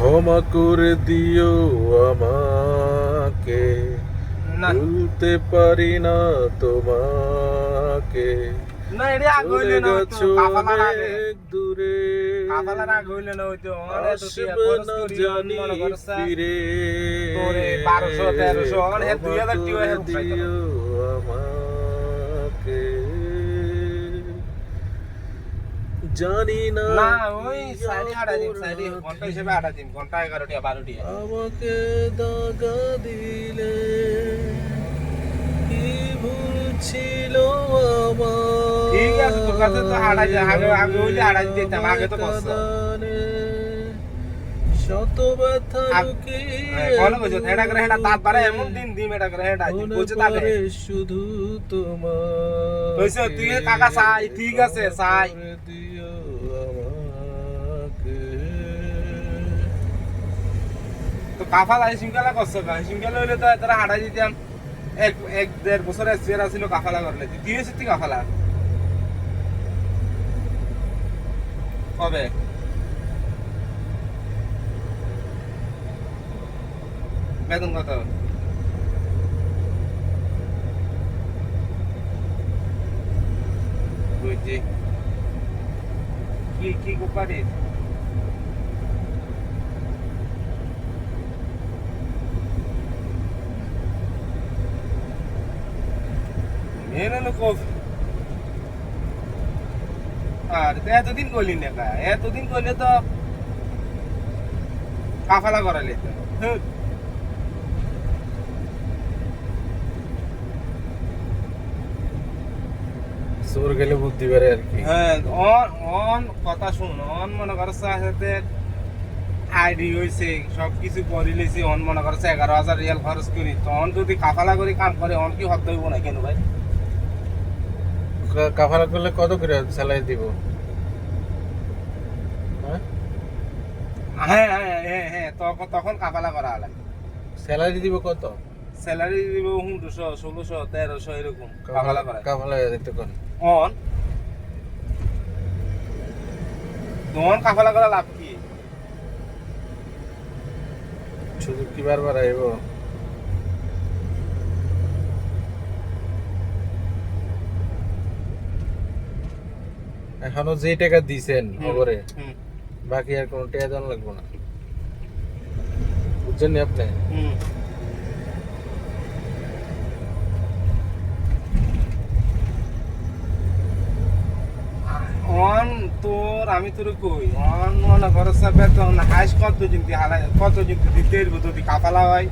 ক্ষমা করে দিও আমাকে, না ভুলতে পারি না তোমাকে। না এটা আগ হইলে চলে না হইতো গেছো কাফালার আগে অনেক দূরে, কাফালার আগে হইলে না হইতো অনেক তো টিয়া আসবে খরচ না করি জানি মনে করছ ফিরে। তোরে 1200 1300 অনেক ক্ষমা 2000 টিয়া করে হের উঠাইতো দিও আমাকে, জানি না না কি ওই সাইডে আড়া দিন সাইডে ঘন্টা অপরাধে হিসেবে আড়া দিন ঘন্টা 11 টিয়া 12 টিয়া আমাকে দাগা দিলে। কি ভুল ছিল ঠিক আছে তোর কাছে তো আড়া আগে আগে হইলে আড়া আমার, দিতাম আগে তো কষ্ট কাদানে শত ব্যথা লুকিয়ে কোন কইছো এটা করে এটা দাঁত বাড়া এমন দিন দিন এটা করে এটা দিন কইছে তাকে পারে শুধু তোমার। কইছো তুই কাকা চাই ঠিক আছে চাই দিও আমাকে। তো কাফাল আই সিঙ্গালা কষ্ট কা সিঙ্গালা হইলে তো তারা হাঁটাই দিতাম এক এক দেড় বছর এক্সপিরিয়েন্স ছিল কাফালা করলে তুই হয়েছিস তুই কাফালা কবে বেতন কত বুঝছি কি কি কোপারিস মেন লোক আর এতদিন করলি না কা এতদিন করলে তো কাফালা করালে তো চোর গেলে বুদ্ধি বেড়ে আর কি। হ্যাঁ অন অন কথা শুন অন মনে করছ সাথে আইডি হয়েছে সবকিছু করে লেছি অন মনে করছে 11,000 রিয়াল খরচ করি তখন যদি কাফালা করে কাম করে অন কি হত্যা হইব না কেন ভাই কাফালা করলে কত করে স্যালারি দিব? হ্যাঁ, হ্যাঁ হ্যাঁ হ্যাঁ হ্যাঁ তখন তখন কাফালা করা লাগে স্যালারি দিব কত? স্যালারি দিব 1500 1600 1300 এরকম কাফালা করা কাফালা দেখতে কোন অন তখন কাফালা করা লাভ কি শুধু কি বারবার আইব? এখনো যে টাকা দিছেন খবরে হুম বাকি আর কোনো টাকা দেওয়া লাগবে না, বুঝছেন নি আপনি? হুম অন তোর আমি তোর কই অন মনে করছ বেতন হাইস কত জিনতি হালাই কত জিনতি দিতে যদি কাফালা হয়